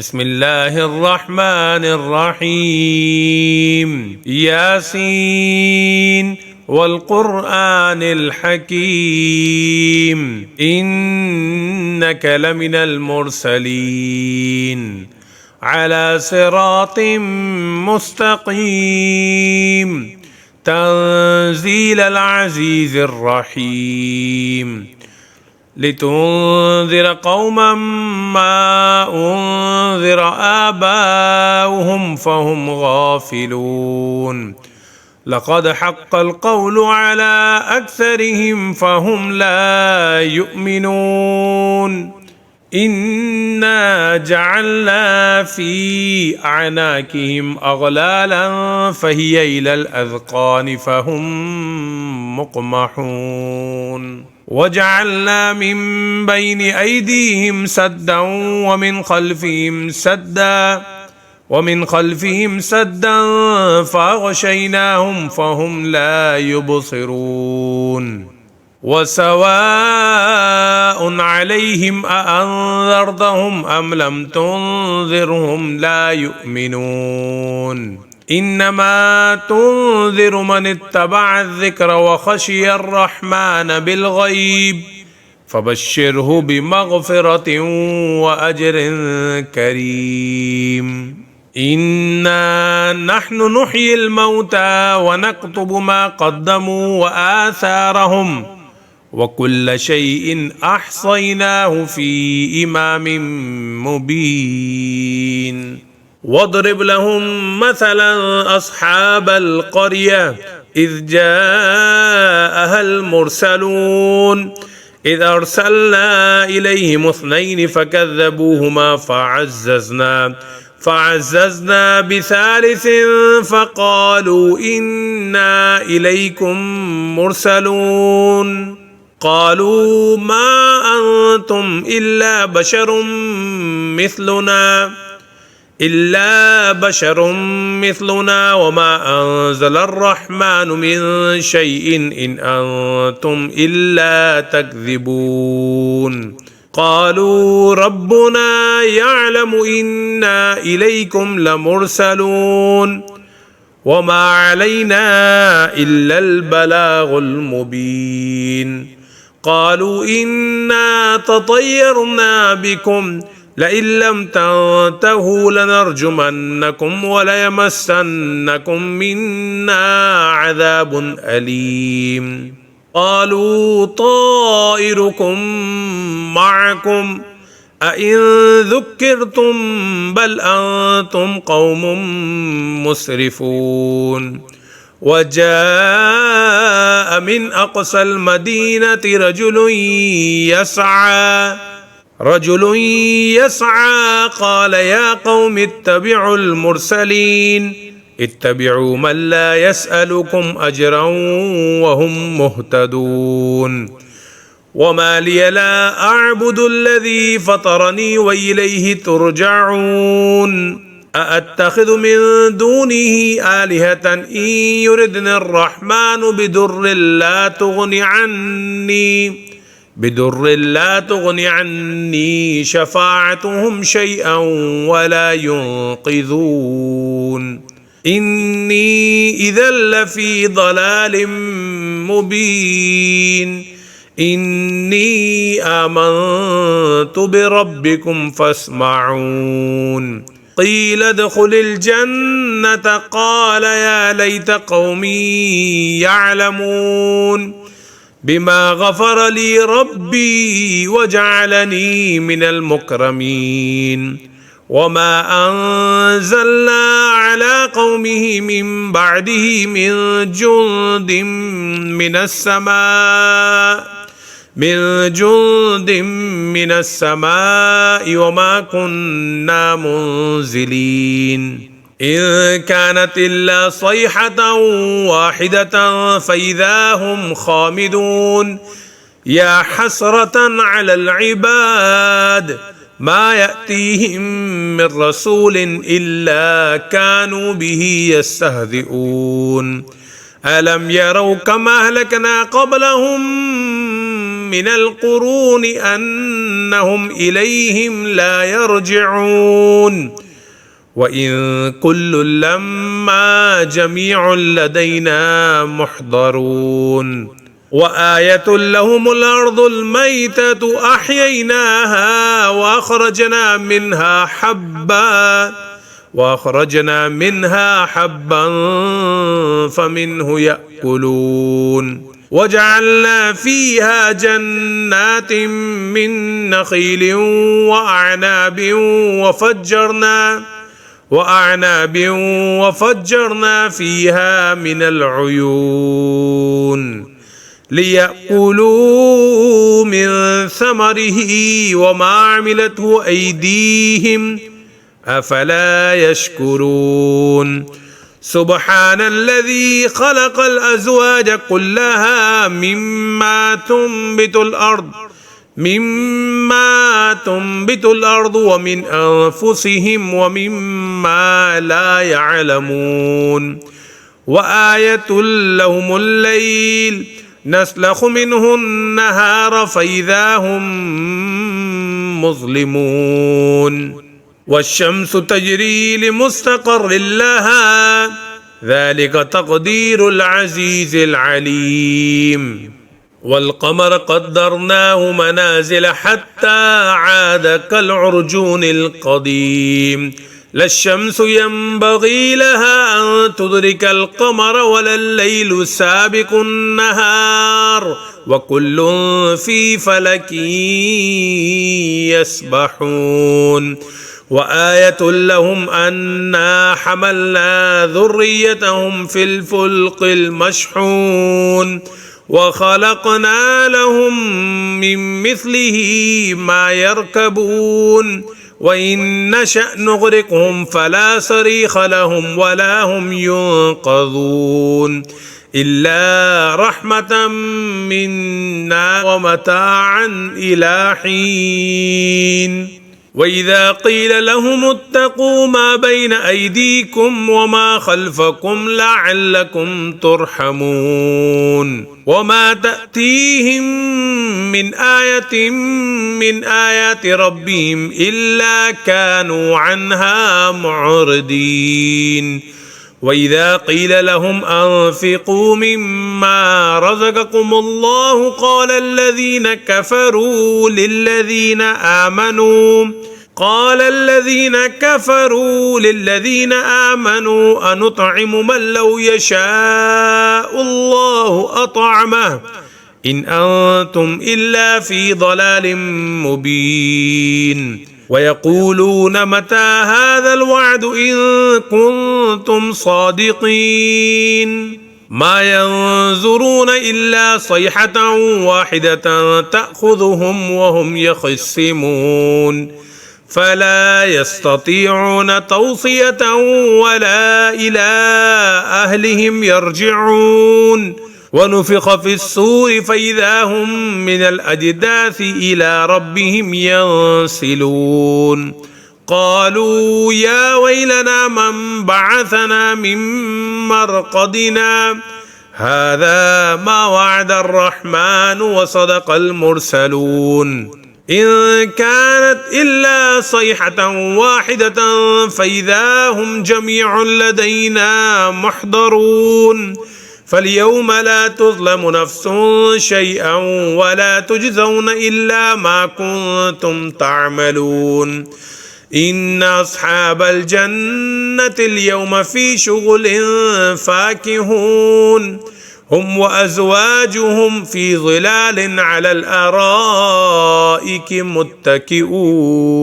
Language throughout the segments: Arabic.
بسم الله الرحمن الرحيم ياسين والقرآن الحكيم إنك لمن المرسلين على صراط مستقيم تنزيل العزيز الرحيم لتنذر قوما ما أنذر آباؤهم فهم غافلون لقد حق القول على أكثرهم فهم لا يؤمنون إنا جعلنا في أعناقهم أغلالا فهي إلى الأذقان فهم مقمحون وجعلنا من بين أيديهم سدا ومن خلفهم سدا فأغشيناهم فهم لا يبصرون وسواء عليهم أأنذرتهم أم لم تنذرهم لا يؤمنون إنما تنذر من اتبع الذكر وخشي الرحمن بالغيب فبشره بمغفرة وأجر كريم إنا نحن نحيي الموتى ونكتب ما قدموا وآثارهم وكل شيء أحصيناه في إمام مبين واضرب لهم مثلا أصحاب القرية إذ جاءها المرسلون إذ أرسلنا إليهم 2 فكذبوهما فعززنا بثالث فقالوا إنا إليكم مرسلون قالوا ما أنتم إلا بشر مثلنا وما أنزل الرحمن من شيء إن أنتم إلا تكذبون قالوا ربنا يعلم إنا إليكم لمرسلون وما علينا إلا البلاغ المبين قالوا إنا تطيرنا بكم لئن لم تنتهوا لنرجمنكم وليمسنكم منا عذاب أليم قالوا طائركم معكم أئن ذكرتم بل أنتم قوم مسرفون وجاء من أقصى المدينة رجل يسعى قال يا قوم اتبعوا المرسلين اتبعوا من لا يسألكم أجرا وهم مهتدون وما لي لا أعبد الذي فطرني وإليه ترجعون أأتخذ من دونه آلهة إن يردني الرحمن بدر لا تغني عني شفاعتهم شيئا ولا ينقذون إني إذا لفي ضلال مبين إني آمنت بربكم فاسمعون قيل ادخل الجنة قال يا ليت قومي يعلمون بما غفر لي ربي وجعلني من المكرمين وما أنزلنا على قومه من بعده من جند من السماء وما كنا منزلين إن كانت إلا صيحة واحدة فإذا هم خامدون يا حسرة على العباد ما يأتيهم من رسول إلا كانوا به يستهزئون ألم يروا كما أهلكنا قبلهم من القرون أنهم إليهم لا يرجعون وإن كل لما جميع لدينا محضرون وآية لهم الأرض الميتة أحييناها وأخرجنا منها حبا فمنه يأكلون وجعلنا فيها جنات من نخيل وأعناب وفجرنا فيها من العيون ليأكلوا من ثمره وما عملته أيديهم أفلا يشكرون سبحان الذي خلق الأزواج كلها مما تنبت الأرض ومن أنفسهم ومما لا يعلمون وآية لهم الليل نسلخ منه النهار فإذا هم مظلمون والشمس تجري لمستقر لها ذلك تقدير العزيز العليم والقمر قدرناه منازل حتى عاد كالعرجون القديم لا الشمس ينبغي لها أن تدرك القمر ولا الليل سابق النهار وكل في فلك يسبحون وآية لهم أنا حملنا ذريتهم في الفلق المشحون وخلقنا لهم من مثله ما يركبون وإن نشأ نغرقهم فلا صريخ لهم ولا هم ينقذون إلا رحمة منا ومتاعا إلى حين وإذا قيل لهم اتقوا ما بين أيديكم وما خلفكم لعلكم ترحمون وما تأتيهم من آية من آيات ربهم إلا كانوا عنها معرضين وإذا قيل لهم أنفقوا مما رزقكم الله قال الذين كفروا للذين آمنوا أنطعم من لو يشاء الله أطعمه إن أنتم إلا في ضلال مبين ويقولون متى هذا الوعد إن كنتم صادقين ما ينظرون إلا صيحة واحدة تأخذهم وهم يخصمون فلا يستطيعون توصية ولا إلى أهلهم يرجعون ونفخ في الصور فإذا هم من الأجداث إلى ربهم ينسلون قالوا يا ويلنا من بعثنا من مرقدنا هذا ما وعد الرحمن وصدق المرسلون إن كانت إلا صيحة واحدة فإذا هم جميع لدينا محضرون فاليوم لا تظلم نفس شيئا ولا تجزون إلا ما كنتم تعملون إن أصحاب الجنة اليوم في شغل فاكهون هم وأزواجهم في ظلال على الأرائك متكئون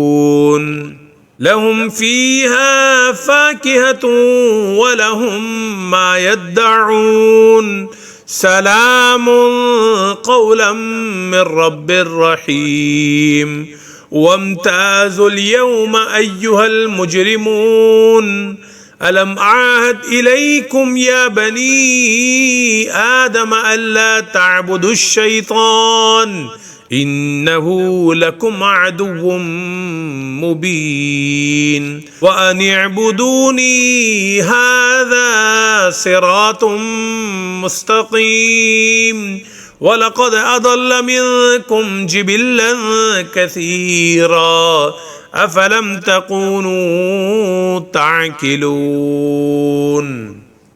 لهم فيها فاكهة ولهم ما يدعون سلام قولا من رب رحيم وامتازوا اليوم أيها المجرمون ألم أعهد إليكم يا بني آدم ألا تعبدوا الشيطان إنه لكم عدو مبين وأن اعبدوني هذا صراط مستقيم ولقد أضل منكم جبلا كثيرا أفلم تكونوا تعقلون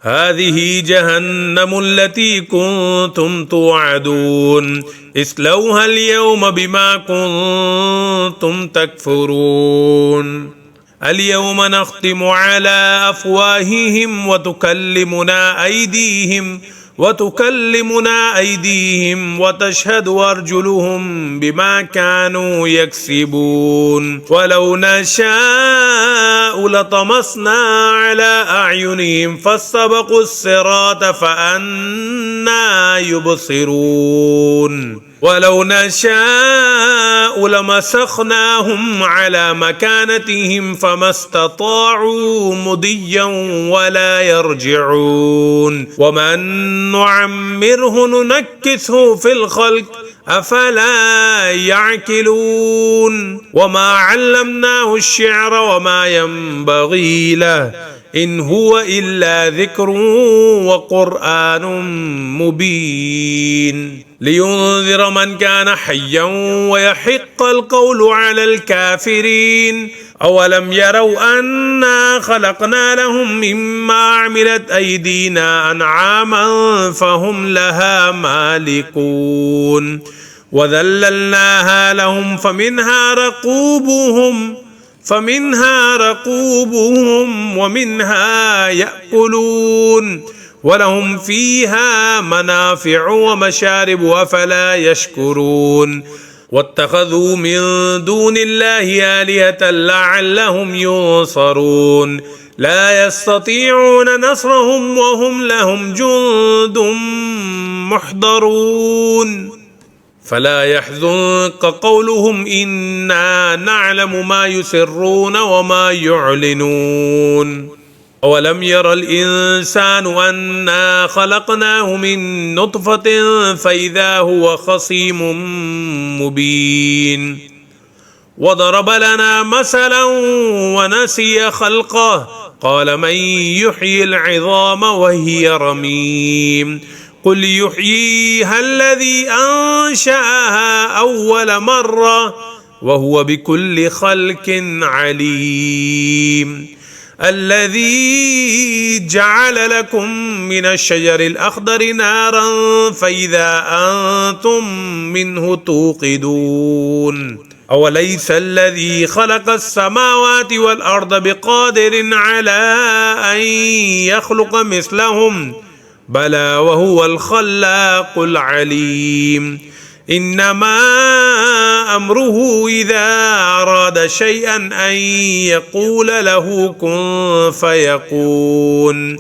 هذه جهنم التي كنتم توعدون اصلوها اليوم بما كنتم تكفرون اليوم نختم على أفواههم وتكلمنا أيديهم وتشهد أرجلهم بما كانوا يكسبون ولو نشاء لطمسنا على أعينهم فاستبقوا الصراط فأنى يبصرون ولو نشاء لمسخناهم على مكانتهم فما استطاعوا مضيا ولا يرجعون ومن نعمره ننكسه في الخلق أفلا يعقلون وما علمناه الشعر وما ينبغي له إن هو إلا ذكر وقرآن مبين لينذر من كان حيا ويحق القول على الكافرين أولم يروا أنا خلقنا لهم مما عملت أيدينا أنعاما فهم لها مالكون وذللناها لهم فمنها ركوبهم ومنها يأكلون ولهم فيها منافع ومشارب أفلا يشكرون واتخذوا من دون الله آلهة لعلهم ينصرون لا يستطيعون نصرهم وهم لهم جند محضرون فلا يحزنك قولهم إنا نعلم ما يسرون وما يعلنون أولم ير الإنسان أنا خلقناه من نطفة فإذا هو خصيم مبين وضرب لنا مثلا ونسي خلقه قال من يحيي العظام وهي رميم قل يحييها الذي أنشأها أول مرة وهو بكل خلق عليم الذي جعل لكم من الشجر الأخضر نارا فإذا أنتم منه توقدون أوليس الذي خلق السماوات والأرض بقادر على أن يخلق مثلهم بلى وهو الخلاق العليم إنما أمره إذا أراد شيئا أن يقول له كن فيكون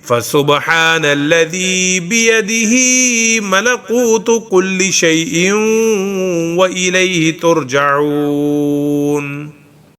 فسبحان الذي بيده ملكوت كل شيء وإليه ترجعون.